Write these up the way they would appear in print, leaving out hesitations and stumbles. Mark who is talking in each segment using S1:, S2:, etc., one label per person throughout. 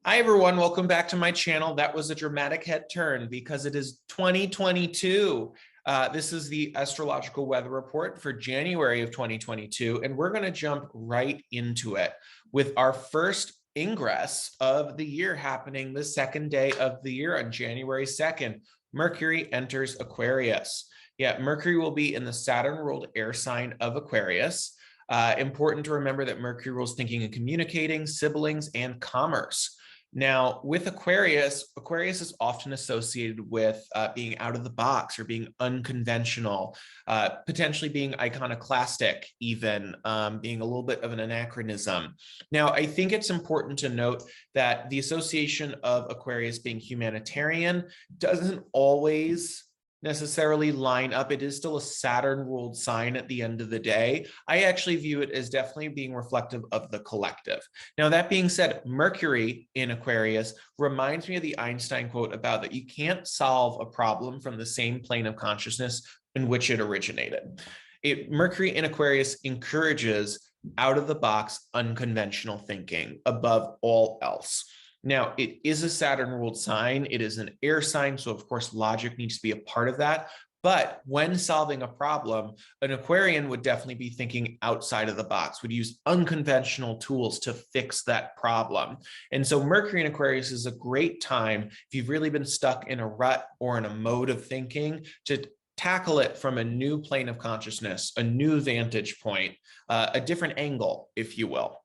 S1: Hi, everyone. Welcome back to my channel. That was a dramatic head turn because it is 2022. This is the astrological weather report for January of 2022, and we're going to jump right into it with our first ingress of the year happening the second day of the year on January 2nd. Mercury enters Aquarius. Yeah, Mercury will be in the Saturn-ruled air sign of Aquarius. Important to remember that Mercury rules thinking and communicating, siblings, and commerce. Now, with Aquarius, Aquarius is often associated with being out of the box or being unconventional, potentially being iconoclastic, even being a little bit of an anachronism. Now, I think it's important to note that the association of Aquarius being humanitarian doesn't always necessarily line up. It is still a Saturn-ruled sign at the end of the day. I actually view it as definitely being reflective of the collective. Now, that being said, Mercury in Aquarius reminds me of the Einstein quote about that you can't solve a problem from the same plane of consciousness in which it originated. Mercury in Aquarius encourages out-of-the-box, unconventional thinking above all else. Now, it is a Saturn-ruled sign. It is an air sign, so of course, logic needs to be a part of that. But when solving a problem, an Aquarian would definitely be thinking outside of the box, would use unconventional tools to fix that problem. And so Mercury in Aquarius is a great time if you've really been stuck in a rut or in a mode of thinking to tackle it from a new plane of consciousness, a new vantage point, a different angle, if you will.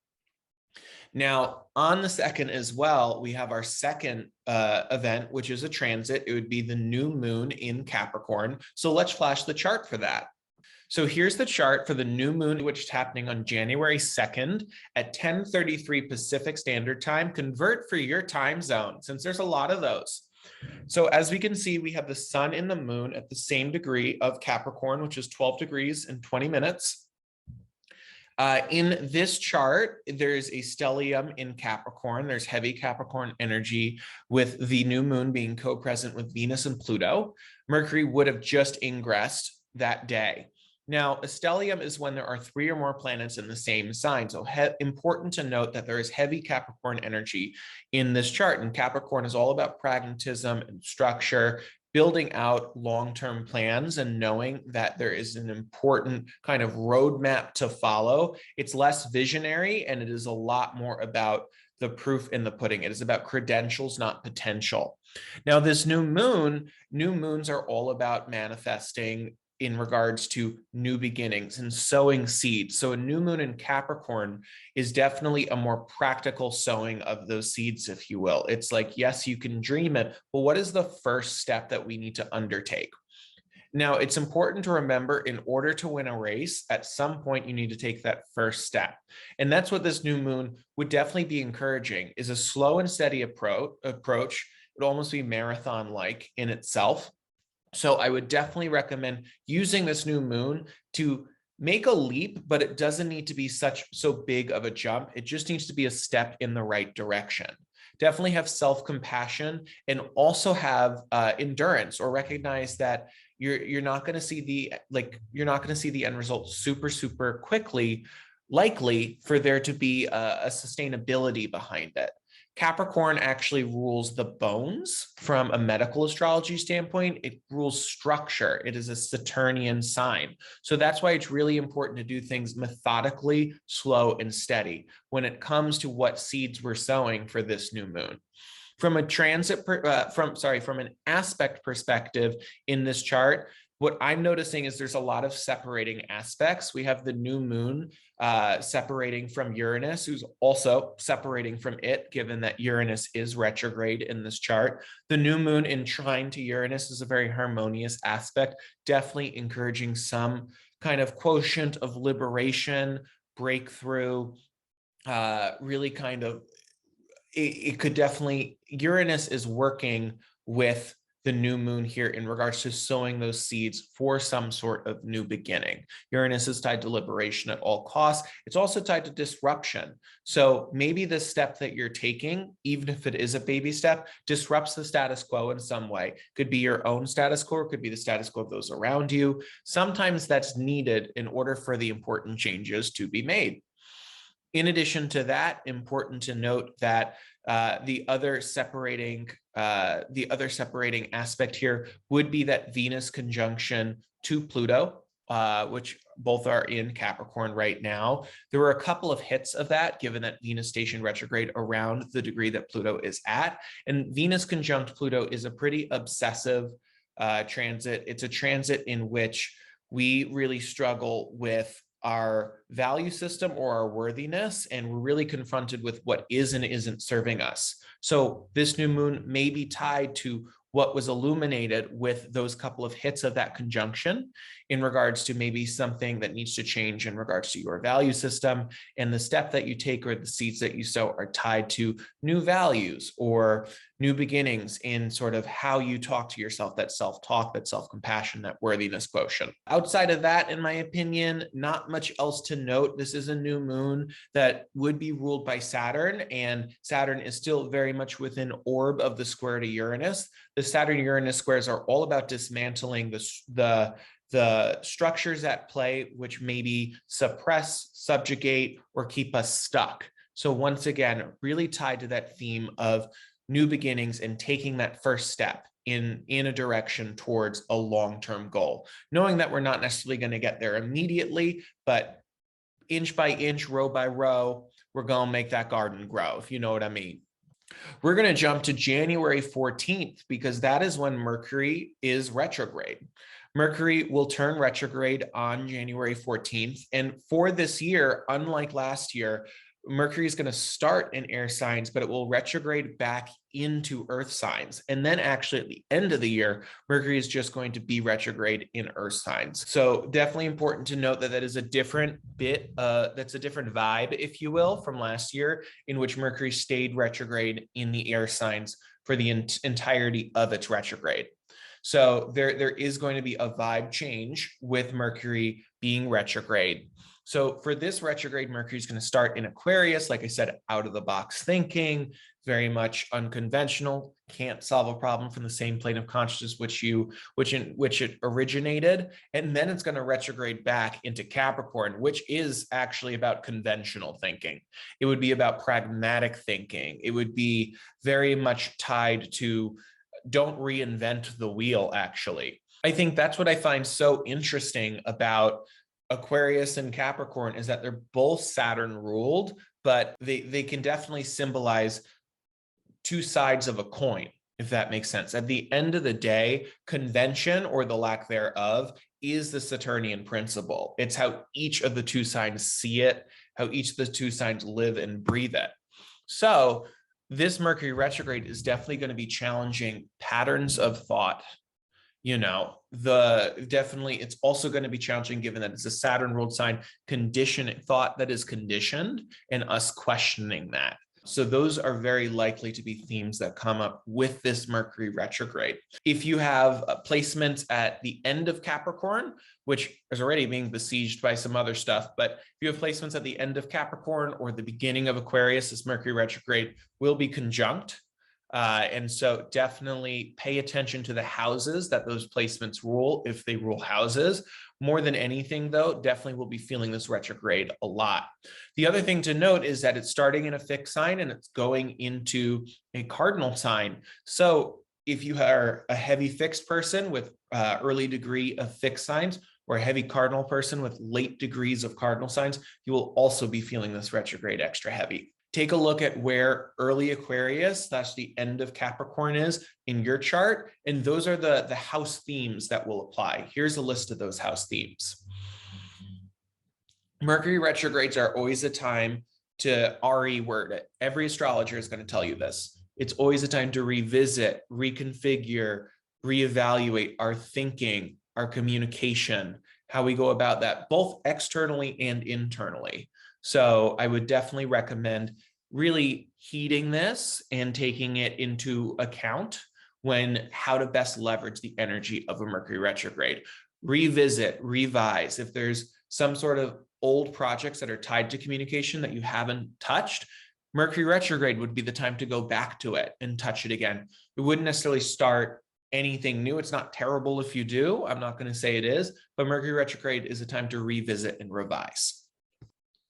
S1: Now, on the second as well, we have our second event, which is a transit. It would be the new moon in Capricorn. So let's flash the chart for that. So here's the chart for the new moon, which is happening on January 2nd at 10:33 Pacific Standard Time. Convert for your time zone, since there's a lot of those. So as we can see, we have the sun and the moon at the same degree of Capricorn, which is 12 degrees and 20 minutes. In this chart, there's a stellium in Capricorn. There's heavy Capricorn energy with the new moon being co-present with Venus and Pluto. Mercury would have just ingressed that day. Now, a stellium is when there are 3 or more planets in the same sign. So important to note that there is heavy Capricorn energy in this chart. And Capricorn is all about pragmatism and structure, building out long-term plans and knowing that there is an important kind of roadmap to follow. It's less visionary and it is a lot more about the proof in the pudding. It is about credentials, not potential. Now, this new moons are all about manifesting in regards to new beginnings and sowing seeds. So a new moon in Capricorn is definitely a more practical sowing of those seeds, if you will. It's like, yes, you can dream it, but what is the first step that we need to undertake? Now, it's important to remember, in order to win a race, at some point you need to take that first step. And that's what this new moon would definitely be encouraging, is a slow and steady approach. It would almost be marathon-like in itself. So I would definitely recommend using this new moon to make a leap, but it doesn't need to be so big of a jump. It just needs to be a step in the right direction. Definitely have self-compassion and also have endurance, or recognize that you're not going to see the end result super quickly, likely for there to be a sustainability behind it. Capricorn actually rules the bones from a medical astrology standpoint. It rules structure. It is a Saturnian sign. So that's why it's really important to do things methodically, slow, and steady when it comes to what seeds we're sowing for this new moon. From a from an aspect perspective in this chart, what I'm noticing is there's a lot of separating aspects. We have the new moon separating from Uranus, who's also separating from it, given that Uranus is retrograde in this chart. The new moon in trine to Uranus is a very harmonious aspect, definitely encouraging some kind of quotient of liberation, breakthrough, really kind of, it could definitely, Uranus is working with the new moon here in regards to sowing those seeds for some sort of new beginning. Uranus is tied to liberation at all costs. It's also tied to disruption. So maybe the step that you're taking, even if it is a baby step, disrupts the status quo in some way. Could be your own status quo, or could be the status quo of those around you. Sometimes that's needed in order for the important changes to be made. In addition to that, important to note that The other separating aspect here would be that Venus conjunction to Pluto, which both are in Capricorn right now. There were a couple of hits of that, given that Venus stationed retrograde around the degree that Pluto is at. And Venus conjunct Pluto is a pretty obsessive transit. It's a transit in which we really struggle with our value system or our worthiness, and we're really confronted with what is and isn't serving us. So this new moon may be tied to what was illuminated with those couple of hits of that conjunction in regards to maybe something that needs to change in regards to your value system. And the step that you take or the seeds that you sow are tied to new values or new beginnings in sort of how you talk to yourself, that self-talk, that self-compassion, that worthiness quotient. Outside of that, in my opinion, not much else to note. This is a new moon that would be ruled by Saturn, and Saturn is still very much within orb of the square to Uranus. The Saturn-Uranus squares are all about dismantling the structures at play, which maybe suppress, subjugate, or keep us stuck. So once again, really tied to that theme of new beginnings and taking that first step in a direction towards a long-term goal, knowing that we're not necessarily going to get there immediately, but inch by inch, row by row, we're going to make that garden grow, if you know what I mean. We're going to jump to January 14th because that is when Mercury is retrograde. Mercury will turn retrograde on January 14th. And for this year, unlike last year, Mercury is going to start in air signs, but it will retrograde back into earth signs. And then actually at the end of the year, Mercury is just going to be retrograde in earth signs. So definitely important to note that that is a different that's a different vibe, if you will, from last year, in which Mercury stayed retrograde in the air signs for the entirety of its retrograde. So there is going to be a vibe change with Mercury being retrograde. So for this retrograde, Mercury is going to start in Aquarius, like I said, out of the box thinking, very much unconventional, can't solve a problem from the same plane of consciousness which it originated. And then it's going to retrograde back into Capricorn, which is actually about conventional thinking. It would be about pragmatic thinking. It would be very much tied to don't reinvent the wheel, actually. I think that's what I find so interesting about Aquarius and Capricorn is that they're both Saturn ruled, but they can definitely symbolize two sides of a coin, if that makes sense. At the end of the day, convention or the lack thereof is the Saturnian principle. It's how each of the two signs see it, how each of the two signs live and breathe it. So this Mercury retrograde is definitely going to be challenging patterns of thought. You know, it's also going to be challenging given that it's a Saturn ruled sign, thought that is conditioned and us questioning that. So those are very likely to be themes that come up with this Mercury retrograde. If you have placements at the end of Capricorn, which is already being besieged by some other stuff, but if you have placements at the end of Capricorn or the beginning of Aquarius, this Mercury retrograde will be conjunct. And so definitely pay attention to the houses that those placements rule, if they rule houses. More than anything, though, definitely will be feeling this retrograde a lot. The other thing to note is that it's starting in a fixed sign and it's going into a cardinal sign. So if you are a heavy fixed person with early degree of fixed signs, or a heavy cardinal person with late degrees of cardinal signs, you will also be feeling this retrograde extra heavy. Take a look at where early Aquarius, that's the end of Capricorn, is in your chart. And those are the house themes that will apply. Here's a list of those house themes. Mercury retrogrades are always a time to RE-word it. Every astrologer is going to tell you this. It's always a time to revisit, reconfigure, reevaluate our thinking, our communication, how we go about that, both externally and internally. So I would definitely recommend really heeding this and taking it into account when how to best leverage the energy of a Mercury retrograde. Revisit, revise. If there's some sort of old projects that are tied to communication that you haven't touched, Mercury retrograde would be the time to go back to it and touch it again. It wouldn't necessarily start anything new. It's not terrible if you do. I'm not going to say it is, but Mercury retrograde is a time to revisit and revise.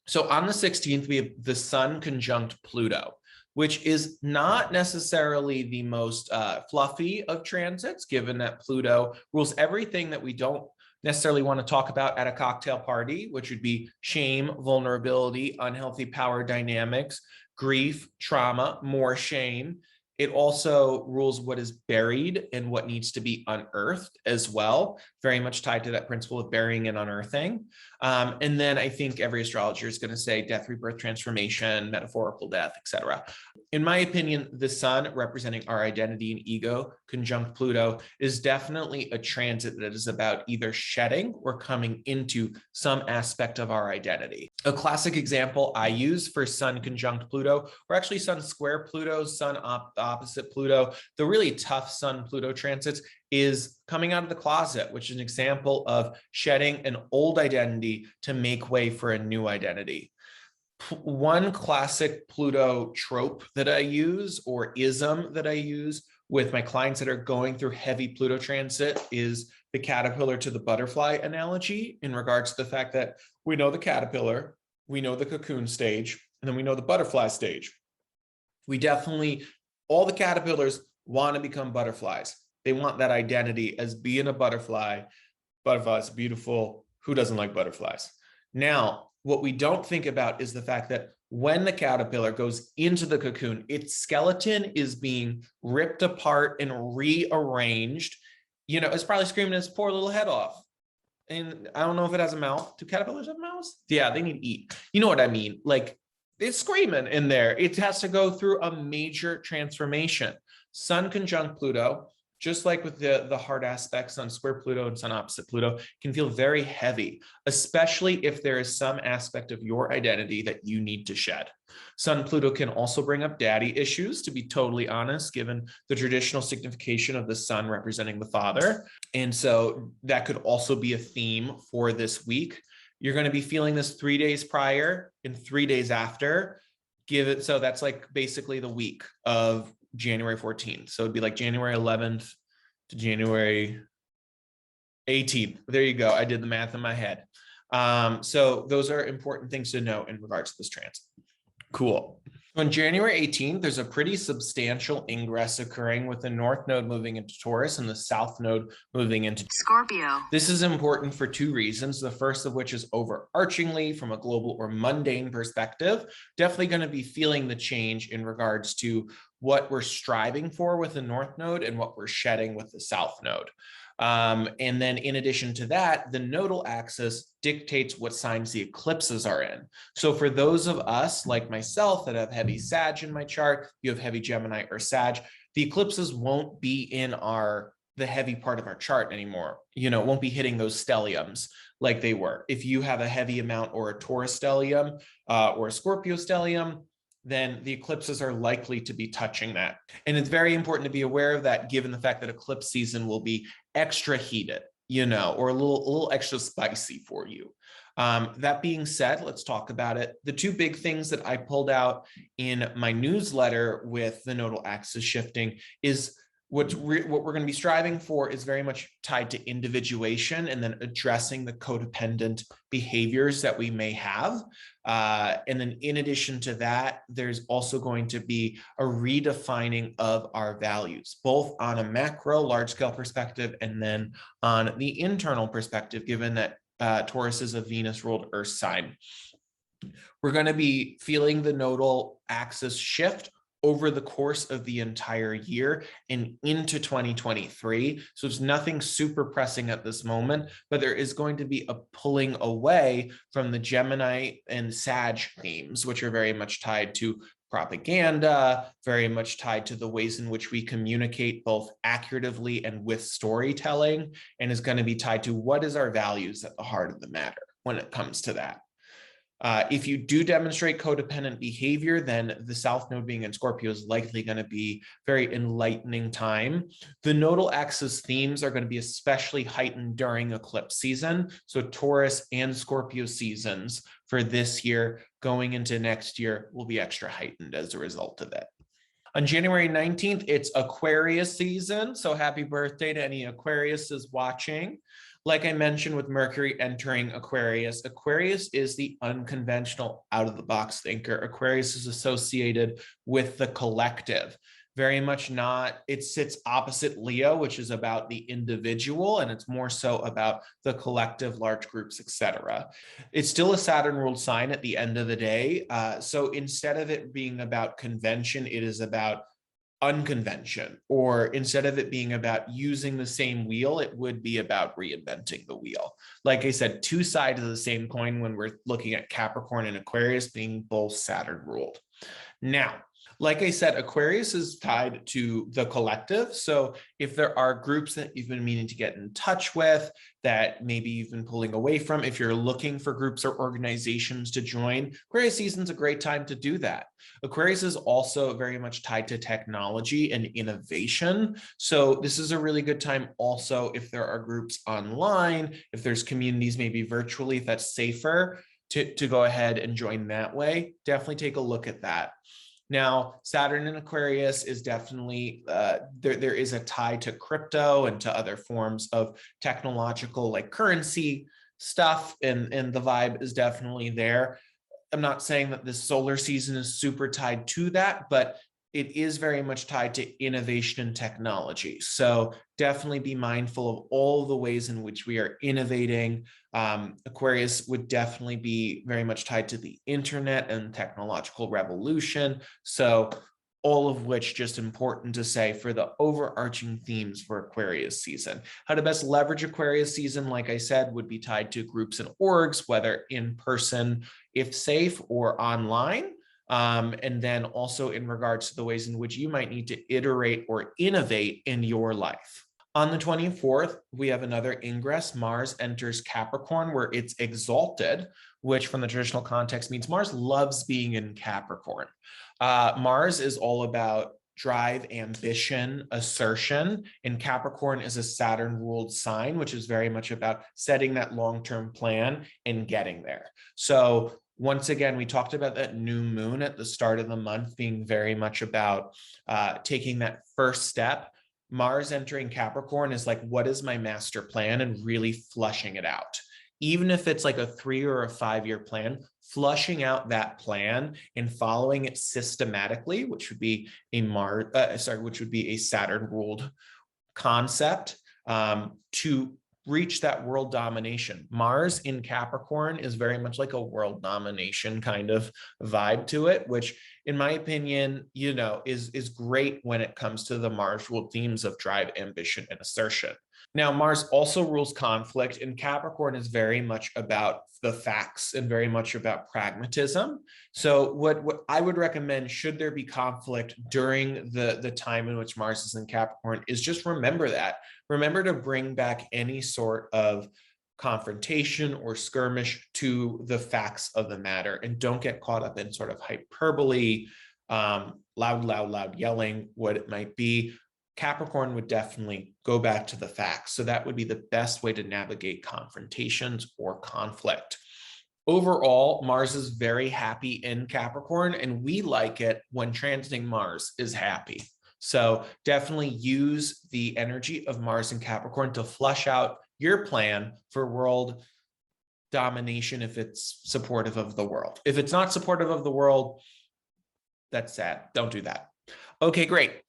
S1: So on the 16th, we have the Sun conjunct Pluto. which is not necessarily the most fluffy of transits, given that Pluto rules everything that we don't necessarily want to talk about at a cocktail party, which would be shame, vulnerability, unhealthy power dynamics, grief, trauma, more shame. It also rules what is buried and what needs to be unearthed as well, very much tied to that principle of burying and unearthing. And then I think every astrologer is going to say death, rebirth, transformation, metaphorical death, etc. In my opinion, the sun, representing our identity and ego, conjunct Pluto, is definitely a transit that is about either shedding or coming into some aspect of our identity. A classic example I use for sun conjunct Pluto, or actually sun square Pluto, sun opposite Pluto, the really tough sun Pluto transits, is coming out of the closet, which is an example of shedding an old identity to make way for a new identity. One classic Pluto trope that I use, or ism that I use with my clients that are going through heavy Pluto transit, is the caterpillar to the butterfly analogy, in regards to the fact that we know the caterpillar, we know the cocoon stage, and then we know the butterfly stage. We definitely, all the caterpillars want to become butterflies. They want that identity as being a butterfly. Butterflies, beautiful. Who doesn't like butterflies? Now, what we don't think about is the fact that when the caterpillar goes into the cocoon, its skeleton is being ripped apart and rearranged. You know, it's probably screaming its poor little head off. And I don't know if it has a mouth. Do caterpillars have mouths? Yeah, they need to eat. You know what I mean? Like, it's screaming in there. It has to go through a major transformation. Sun conjunct Pluto, just like with the hard aspects, sun square Pluto and sun opposite Pluto, can feel very heavy, especially if there is some aspect of your identity that you need to shed. Sun Pluto can also bring up daddy issues, to be totally honest, given the traditional signification of the sun representing the father. And so that could also be a theme for this week. You're going to be feeling this 3 days prior and 3 days after. So that's like basically the week of January 14th. So it'd be like January 11th to January 18th. There you go. I did the math in my head. So those are important things to know in regards to this transit. Cool. On January 18th, there's a pretty substantial ingress occurring, with the North Node moving into Taurus and the South Node moving into Scorpio. This is important for two reasons. The first of which is overarchingly, from a global or mundane perspective, definitely going to be feeling the change in regards to what we're striving for with the North Node and what we're shedding with the South Node. And then in addition to that, the nodal axis dictates what signs the eclipses are in. So for those of us like myself that have heavy Sag in my chart, you have heavy Gemini or Sag, the eclipses won't be in the heavy part of our chart anymore. You know, it won't be hitting those stelliums like they were. If you have a heavy amount or a Taurus stellium or a Scorpio stellium, then the eclipses are likely to be touching that. And it's very important to be aware of that, given the fact that eclipse season will be extra heated, you know, or a little extra spicy for you. That being said, let's talk about it. The two big things that I pulled out in my newsletter with the nodal axis shifting is what we're going to be striving for is very much tied to individuation, and then addressing the codependent behaviors that we may have. And then in addition to that, there's also going to be a redefining of our values, both on a macro large scale perspective and then on the internal perspective, given that Taurus is a Venus ruled earth sign. We're going to be feeling the nodal axis shift over the course of the entire year and into 2023. So it's nothing super pressing at this moment, but there is going to be a pulling away from the Gemini and Sag themes, which are very much tied to propaganda, very much tied to the ways in which we communicate both accurately and with storytelling, and is going to be tied to what is our values at the heart of the matter when it comes to that. If you do demonstrate codependent behavior, then the South Node being in Scorpio is likely going to be very enlightening time. The nodal axis themes are going to be especially heightened during eclipse season. So Taurus and Scorpio seasons for this year going into next year will be extra heightened as a result of it. On January 19th, it's Aquarius season. So happy birthday to any Aquariuses watching. Like I mentioned with Mercury entering Aquarius, Aquarius is the unconventional out of the box thinker. Aquarius is associated with the collective. Very much not, it sits opposite Leo, which is about the individual, and it's more so about the collective, large groups, etc. It's still a Saturn ruled sign at the end of the day. So instead of it being about convention, it is about unconvention, or instead of it being about using the same wheel, it would be about reinventing the wheel. Like I said, two sides of the same coin when we're looking at Capricorn and Aquarius being both Saturn ruled. Now, like I said, Aquarius is tied to the collective. So if there are groups that you've been meaning to get in touch with, that maybe you've been pulling away from, if you're looking for groups or organizations to join, Aquarius season is a great time to do that. Aquarius is also very much tied to technology and innovation. So this is a really good time also if there are groups online, if there's communities maybe virtually, if that's safer to go ahead and join that way. Definitely take a look at that. Now, Saturn in Aquarius is definitely, there is a tie to crypto and to other forms of technological like currency stuff, and the vibe is definitely there. I'm not saying that this solar season is super tied to that, but it is very much tied to innovation and technology. So definitely be mindful of all the ways in which we are innovating. Aquarius would definitely be very much tied to the internet and technological revolution. So all of which just important to say for the overarching themes for Aquarius season. How to best leverage Aquarius season, like I said, would be tied to groups and orgs, whether in person, if safe, or online. And then also in regards to the ways in which you might need to iterate or innovate in your life. On the 24th, we have another ingress. Mars enters Capricorn, where it's exalted, which from the traditional context means Mars loves being in Capricorn. Mars is all about drive, ambition, assertion, and Capricorn is a Saturn-ruled sign, which is very much about setting that long-term plan and getting there. So once again, we talked about that new moon at the start of the month being very much about taking that first step. Mars entering Capricorn is like, what is my master plan, and really flushing it out. Even if it's like a 3 or a 5 year plan, flushing out that plan and following it systematically, which would be a Saturn ruled concept, to reach that world domination. Mars in Capricorn is very much like a world domination kind of vibe to it, which in my opinion, is great when it comes to the Mars ruled themes of drive, ambition, and assertion. Now, Mars also rules conflict, and Capricorn is very much about the facts and very much about pragmatism. So what I would recommend, should there be conflict during the time in which Mars is in Capricorn, is just remember that. Remember to bring back any sort of confrontation or skirmish to the facts of the matter, and don't get caught up in sort of hyperbole, loud yelling, what it might be. Capricorn would definitely go back to the facts. So that would be the best way to navigate confrontations or conflict. Overall, Mars is very happy in Capricorn, and we like it when transiting Mars is happy. So definitely use the energy of Mars and Capricorn to flush out your plan for world domination if it's supportive of the world. If it's not supportive of the world, that's sad. Don't do that. Okay, great.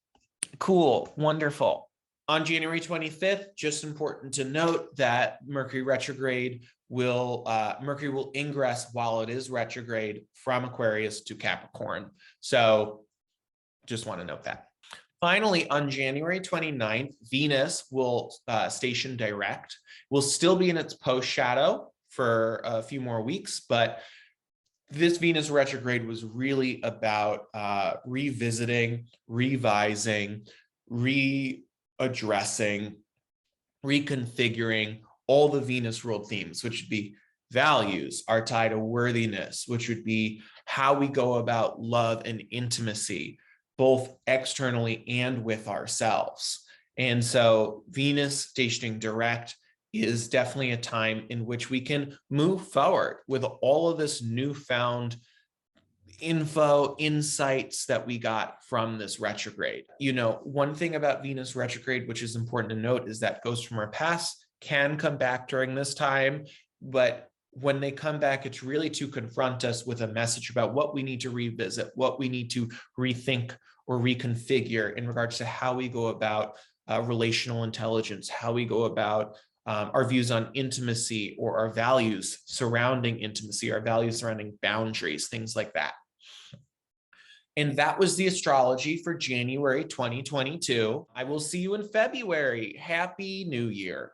S1: Cool. Wonderful. On January 25th, just important to note that Mercury retrograde Mercury will ingress while it is retrograde from Aquarius to Capricorn. So just want to note that. Finally, on January 29th, Venus will station direct. Will still be in its post shadow for a few more weeks, but this Venus retrograde was really about revisiting, revising, readdressing, reconfiguring all the Venus ruled themes, which would be values, our tie to worthiness, which would be how we go about love and intimacy, both externally and with ourselves. And so Venus stationing direct is definitely a time in which we can move forward with all of this newfound info, insights that we got from this retrograde. You know, one thing about Venus retrograde, which is important to note, is that ghosts from our past can come back during this time, but when they come back, it's really to confront us with a message about what we need to revisit, what we need to rethink or reconfigure in regards to how we go about relational intelligence, how we go about our views on intimacy or our values surrounding intimacy, our values surrounding boundaries, things like that. And that was the astrology for January 2022. I will see you in February. Happy New Year.